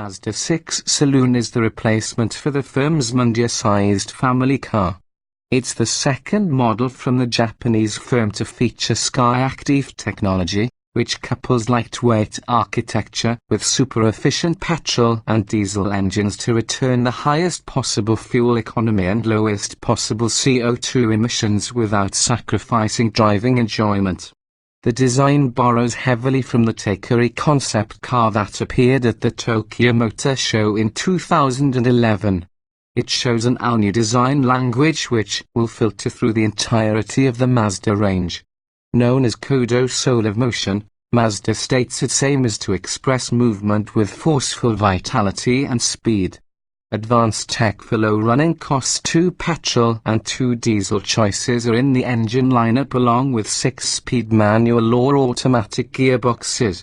Mazda 6 Saloon is the replacement for the firm's Monday-sized family car. It's the second model from the Japanese firm to feature Skyactiv technology, which couples lightweight architecture with super-efficient petrol and diesel engines to return the highest possible fuel economy and lowest possible CO2 emissions without sacrificing driving enjoyment. The design borrows heavily from the Takeri concept car that appeared at the Tokyo Motor Show in 2011. It shows an all-new design language which will filter through the entirety of the Mazda range. Known as Kodo Soul of Motion, Mazda states its aim is to express movement with forceful vitality and speed. Advanced tech for low running costs. 2 petrol and 2 diesel choices are in the engine lineup along with 6-speed manual or automatic gearboxes.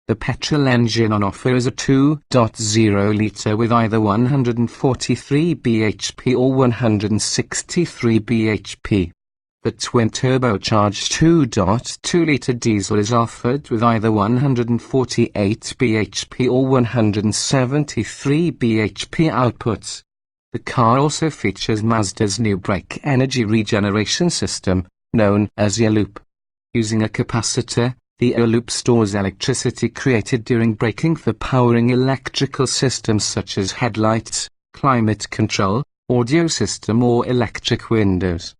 The petrol engine on offer is a 2.0-litre with either 143 bhp or 163 bhp. The twin-turbocharged 2.2-litre diesel is offered with either 148 bhp or 173 bhp outputs. The car also features Mazda's new brake energy regeneration system, known as E-Loop. Using a capacitor, the E-Loop stores electricity created during braking for powering electrical systems such as headlights, climate control, audio system or electric windows.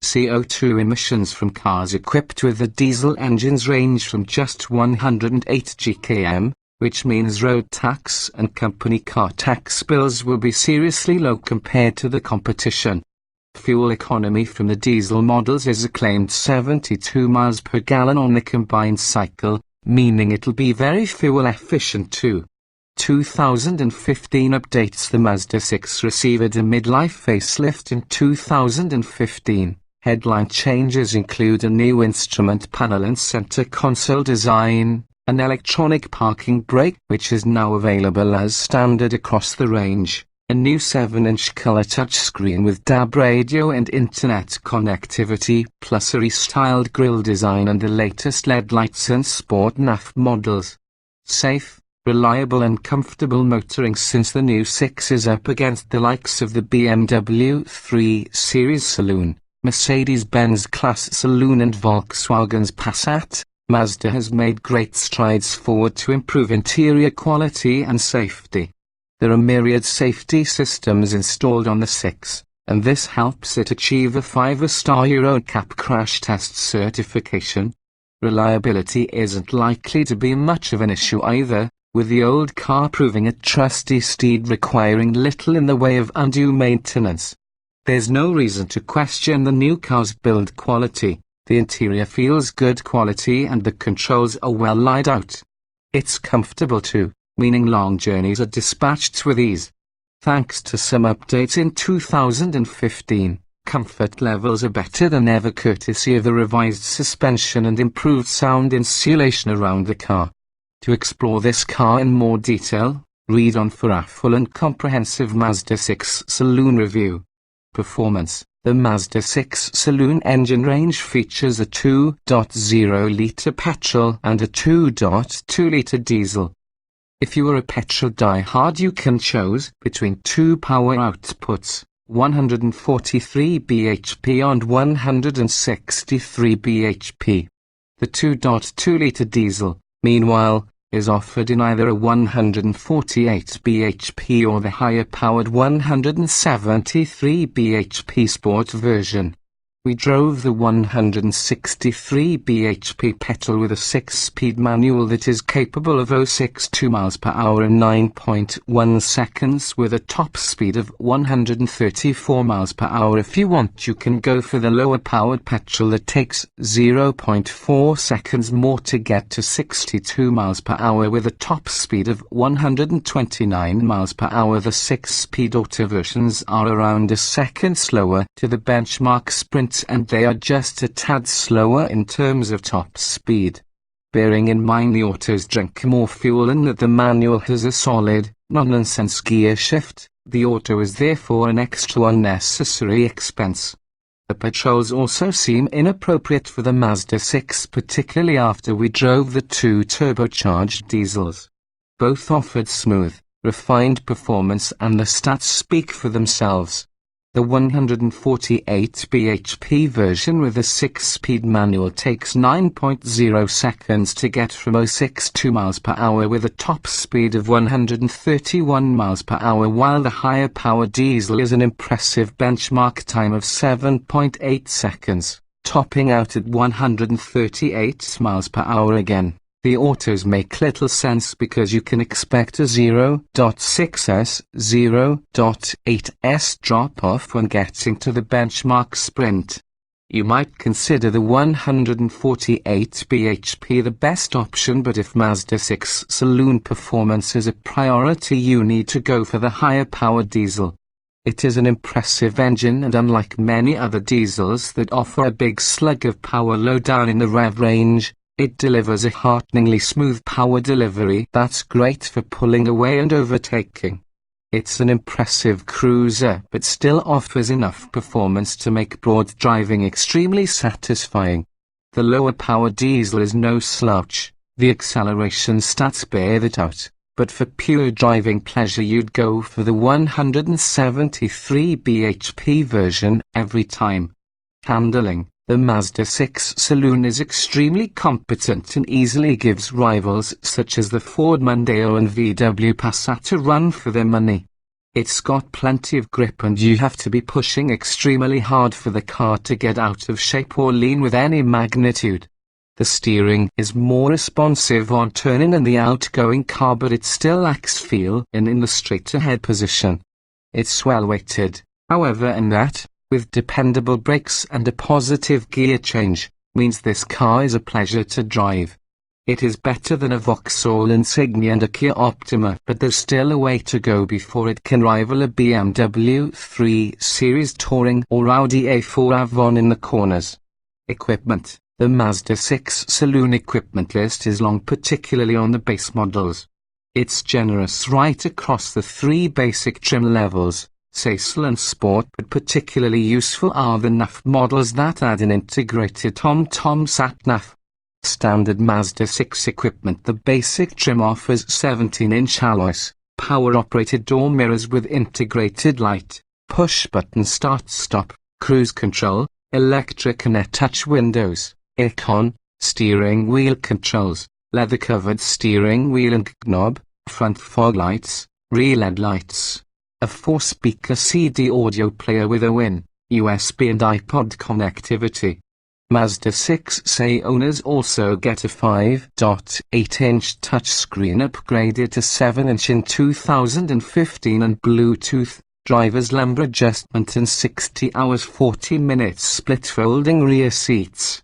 CO2 emissions from cars equipped with the diesel engines range from just 108 GkM, which means road tax and company car tax bills will be seriously low compared to the competition. Fuel economy from the diesel models is a claimed 72 miles per gallon on the combined cycle, meaning it'll be very fuel efficient too. 2015 updates. The Mazda 6 received a midlife facelift in 2015. Headline changes include a new instrument panel and center console design, an electronic parking brake which is now available as standard across the range, a new 7-inch color touchscreen with DAB radio and internet connectivity, plus a restyled grille design and the latest LED lights and Sport NAF models. Safe, reliable and comfortable motoring since the new 6 is up against the likes of the BMW 3 Series Saloon, Mercedes-Benz Class Saloon and Volkswagen's Passat. Mazda has made great strides forward to improve interior quality and safety. There are myriad safety systems installed on the 6, and this helps it achieve a 5-star Euro NCAP crash test certification. Reliability isn't likely to be much of an issue either, with the old car proving a trusty steed requiring little in the way of undue maintenance. There's no reason to question the new car's build quality. The interior feels good quality and the controls are well laid out. It's comfortable too, meaning long journeys are dispatched with ease. Thanks to some updates in 2015, comfort levels are better than ever courtesy of the revised suspension and improved sound insulation around the car. To explore this car in more detail, read on for a full and comprehensive Mazda 6 Saloon review. Performance. The Mazda 6 Saloon engine range features a 2.0-litre petrol and a 2.2-litre diesel. If you are a petrol diehard, you can choose between 2 power outputs, 143 bhp and 163 bhp. The 2.2-litre diesel, meanwhile, is offered in either a 148 bhp or the higher-powered 173 bhp Sport version. We drove the 163 bhp petrol with a 6-speed manual that is capable of 062 miles per hour in 9.1 seconds with a top speed of 134 miles per hour. If you want, you can go for the lower-powered petrol that takes 0.4 seconds more to get to 62 miles per hour with a top speed of 129 miles per hour. The 6-speed auto versions are around a second slower to the benchmark Sprint, and they are just a tad slower in terms of top speed. Bearing in mind the autos drink more fuel and that the manual has a solid, no-nonsense gear shift, the auto is therefore an extra unnecessary expense. The patrols also seem inappropriate for the Mazda 6, particularly after we drove the 2 turbocharged diesels. Both offered smooth, refined performance and the stats speak for themselves. The 148 bhp version with a 6-speed manual takes 9.0 seconds to get from 0 to miles per hour with a top speed of 131 miles per hour, while the higher power diesel is an impressive benchmark time of 7.8 seconds, topping out at 138 miles per hour again. The autos make little sense because you can expect a 0.6s, 0.8s drop-off when getting to the benchmark sprint. You might consider the 148 bhp the best option, but if Mazda 6 saloon performance is a priority, you need to go for the higher power diesel. It is an impressive engine, and unlike many other diesels that offer a big slug of power low down in the rev range, it delivers a hearteningly smooth power delivery that's great for pulling away and overtaking. It's an impressive cruiser, but still offers enough performance to make broad driving extremely satisfying. The lower power diesel is no slouch, the acceleration stats bear that out, but for pure driving pleasure you'd go for the 173 bhp version every time. Handling: the Mazda 6 saloon is extremely competent and easily gives rivals such as the Ford Mondeo and VW Passat a run for their money. It's got plenty of grip, and you have to be pushing extremely hard for the car to get out of shape or lean with any magnitude. The steering is more responsive on turning than the outgoing car, but it still lacks feel in the straight-ahead position. It's well-weighted, however, and that, with dependable brakes and a positive gear change, means this car is a pleasure to drive. It is better than a Vauxhall Insignia and a Kia Optima, but there's still a way to go before it can rival a BMW 3 Series Touring or Audi A4 Avon in the corners. Equipment: the Mazda 6 saloon equipment list is long, particularly on the base models. It's generous right across the three basic trim levels, Sacel and Sport, but particularly useful are the NAF models that add an integrated TomTom sat-nav. Standard Mazda 6 equipment: the basic trim offers 17-inch alloys, power-operated door mirrors with integrated light, push-button start-stop, cruise control, electric and touch windows, aircon, steering wheel controls, leather-covered steering wheel and knob, front fog lights, rear LED lights, a 4-speaker CD audio player with a WIN, USB and iPod connectivity. Mazda 6 owners also get a 5.8-inch touchscreen upgraded to 7-inch in 2015 and Bluetooth, driver's lumbar adjustment and 60 hours 40 minutes split folding rear seats.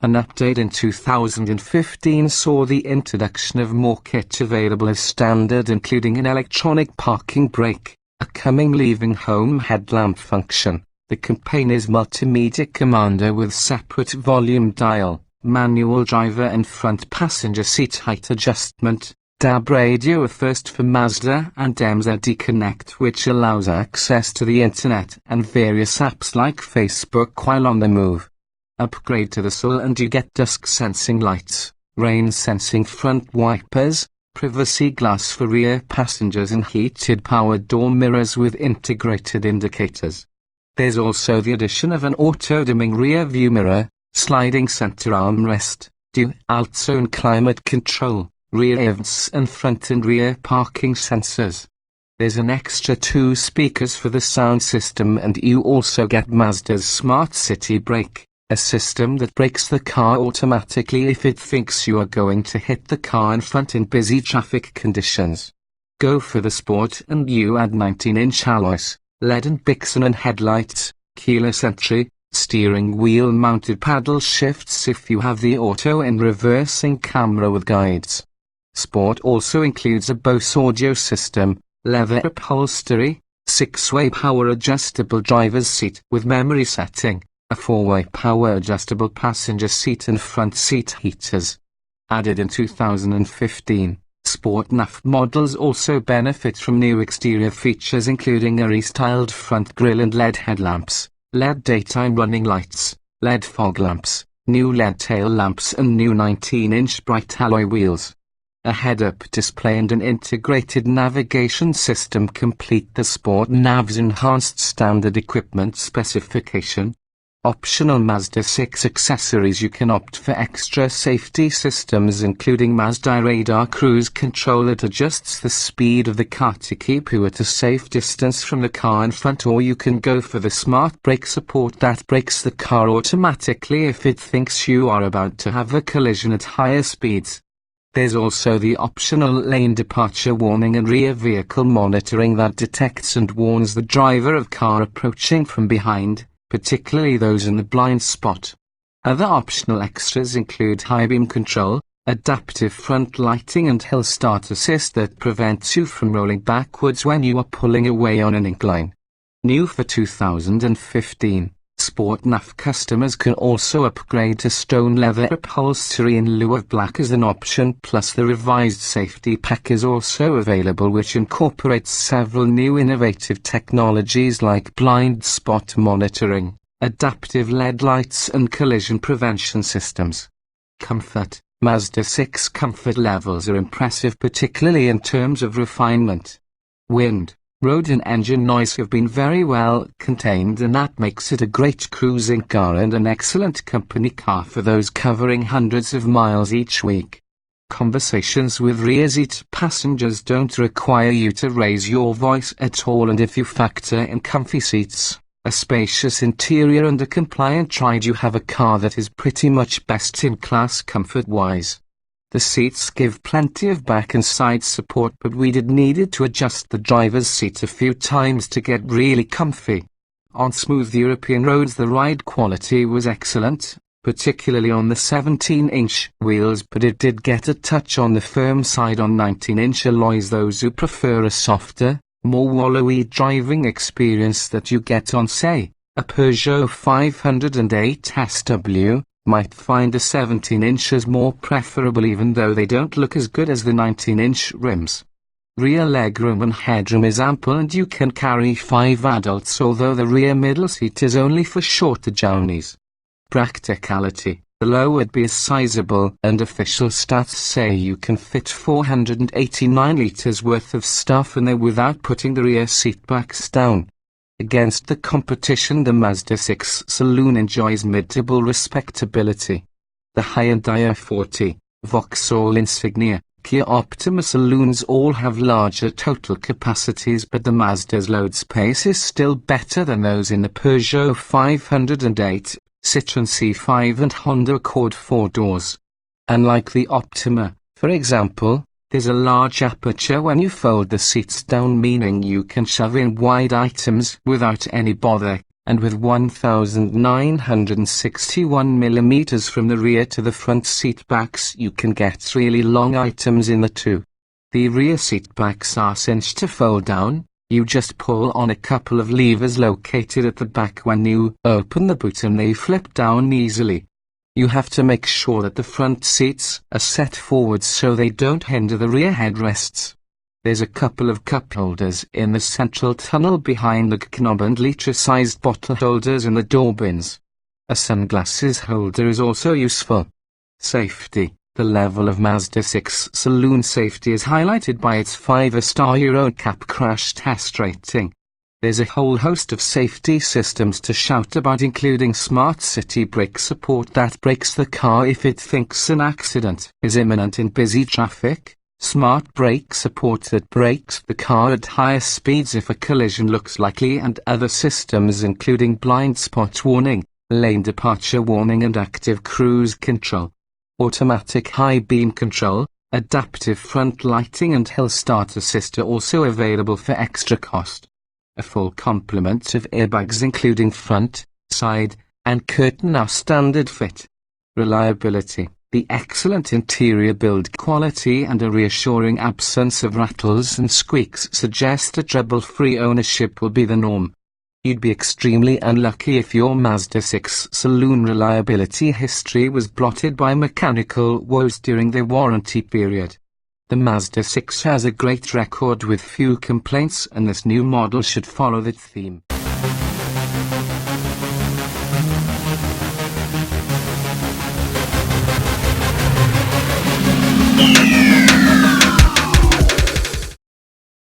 An update in 2015 saw the introduction of more kit available as standard, including an electronic parking brake, a coming leaving home headlamp function, the Campaigner's multimedia commander with separate volume dial, manual driver and front passenger seat height adjustment, DAB radio, a first for Mazda, and MZD Connect, which allows access to the internet and various apps like Facebook while on the move. Upgrade to the SUL and you get dusk sensing lights, rain sensing front wipers, privacy glass for rear passengers and heated power door mirrors with integrated indicators. There's also the addition of an auto-dimming rear view mirror, sliding center armrest, dual zone climate control, rear vents and front and rear parking sensors. There's an extra 2 speakers for the sound system, and you also get Mazda's Smart City Brake, a system that brakes the car automatically if it thinks you are going to hit the car in front in busy traffic conditions. Go for the Sport and you add 19-inch alloys, LED and Bixen headlights, keyless entry, steering wheel mounted paddle shifts if you have the auto and reversing camera with guides. Sport also includes a Bose audio system, leather upholstery, 6-way power adjustable driver's seat with memory setting, a 4-way power adjustable passenger seat and front seat heaters. Added in 2015, Sport NAF models also benefit from new exterior features, including a restyled front grille and LED headlamps, LED daytime running lights, LED fog lamps, new LED tail lamps and new 19-inch bright alloy wheels. a head-up display and an integrated navigation system complete the Sport Nav's enhanced standard equipment specification. Optional Mazda 6 accessories. You can opt for extra safety systems including Mazda radar cruise control that adjusts the speed of the car to keep you at a safe distance from the car in front, or you can go for the smart brake support that brakes the car automatically if it thinks you are about to have a collision at higher speeds. There's also the optional lane departure warning and rear vehicle monitoring that detects and warns the driver of car approaching from behind, particularly those in the blind spot. Other optional extras include high beam control, adaptive front lighting and hill start assist that prevents you from rolling backwards when you are pulling away on an incline. New for 2015, Sport Nav customers can also upgrade to stone leather upholstery in lieu of black as an option, plus the revised safety pack is also available, which incorporates several new innovative technologies like blind spot monitoring, adaptive LED lights and collision prevention systems. Comfort. Mazda 6 comfort levels are impressive, particularly in terms of refinement. Wind, road and engine noise have been very well contained, and that makes it a great cruising car and an excellent company car for those covering hundreds of miles each week. Conversations with rear seat passengers don't require you to raise your voice at all, and if you factor in comfy seats, a spacious interior and a compliant ride, you have a car that is pretty much best in class comfort-wise. The seats give plenty of back and side support, but we needed to adjust the driver's seat a few times to get really comfy. On smooth European roads the ride quality was excellent, particularly on the 17-inch wheels, but it did get a touch on the firm side on 19-inch alloys. Those who prefer a softer, more wallowy driving experience that you get on, say, a Peugeot 508 SW, might find the 17 inches more preferable, even though they don't look as good as the 19-inch rims. Rear legroom and headroom is ample and you can carry 5 adults, although the rear middle seat is only for shorter journeys. Practicality. The lowered B is sizable, and official stats say you can fit 489 litres worth of stuff in there without putting the rear seat backs down. Against the competition, the Mazda 6 saloon enjoys mid-table respectability. The Hyundai 40, Vauxhall Insignia, Kia Optima saloons all have larger total capacities, but the Mazda's load space is still better than those in the Peugeot 508, Citroën C5 and Honda Accord 4 doors. Unlike the Optima, for example, there's a large aperture when you fold the seats down, meaning you can shove in wide items without any bother, and with 1961 mm from the rear to the front seat backs, you can get really long items in the too. The rear seat backs are cinched to fold down. You just pull on a couple of levers located at the back when you open the boot and they flip down easily. You have to make sure that the front seats are set forward so they don't hinder the rear headrests. There's a couple of cup holders in the central tunnel behind the knob and litre-sized bottle holders in the door bins. A sunglasses holder is also useful. Safety. The level of Mazda 6 saloon safety is highlighted by its 5-star Euro NCAP crash test rating. There's a whole host of safety systems to shout about, including smart city brake support that brakes the car if it thinks an accident is imminent in busy traffic, smart brake support that brakes the car at higher speeds if a collision looks likely, and other systems including blind spot warning, lane departure warning and active cruise control. Automatic high beam control, adaptive front lighting and hill start assist are also available for extra cost. A full complement of airbags including front, side, and curtain are standard fit. Reliability. The excellent interior build quality and a reassuring absence of rattles and squeaks suggest that trouble-free ownership will be the norm. You'd be extremely unlucky if your Mazda 6 saloon reliability history was blotted by mechanical woes during the warranty period. The Mazda 6 has a great record with few complaints, and this new model should follow that theme.